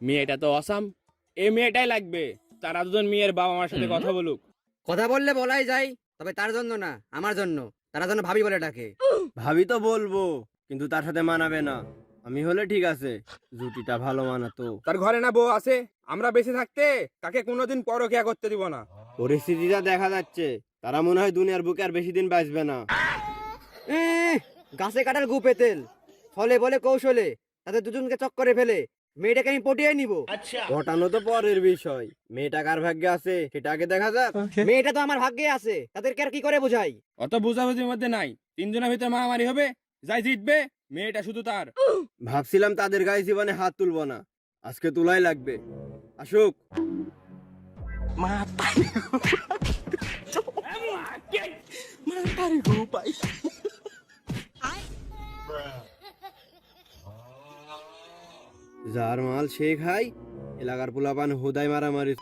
মেয়েটা তো অসাম, এই মেয়েটাই লাগবে। তারা দুজন মেয়ের বাবা মার সাথে কথা বলুক। কথা বললে বলাই যায়, তবে তার জন্য না, আমার জন্য। তারা যেন ভাবি বলে ডাকে। ভাবি তো বলবো, কিন্তু তার সাথে মানাবে না। আমি হলে ঠিক আছে, জুটিটা ভালো মানাতো। তার ঘরে না বউ আছে, আমরা বেঁচে থাকতে তাকে কোনোদিন পরকিয়া করতে দিব না। পরিস্থিতিটা দেখা যাচ্ছে, তারা মনে হয় দুনিয়ার বুকে আর বেশি দিন বাঁচবে না। গাছে কাটার গুপে তেল, ফলে বলে কৌশলে তাদের দুজনকে চক্করে ফেলে মেয়েটাকে আমি পটিয়ে নিব। ঘটানো তো পরের বিষয়, মেয়েটা কার ভাগ্যে আছে সেটা আগে দেখা যাক। মেয়েটা তো আমার ভাগ্যে আছে, তাদেরকে আর কি করে বোঝাই? অত বুঝাবুঝির মধ্যে নাই, তিনজনের ভিতরে মারামারি হবে, যাই জিতবে মেয়েটা শুধু তার। ভাবছিলাম তাদের গায়ে জীবনে হাত তুলবো না, আজকে তুলাই লাগবে। আসুক। যার মাল সে খায়, এলাকার পোলাপান হুদাই মারামারি।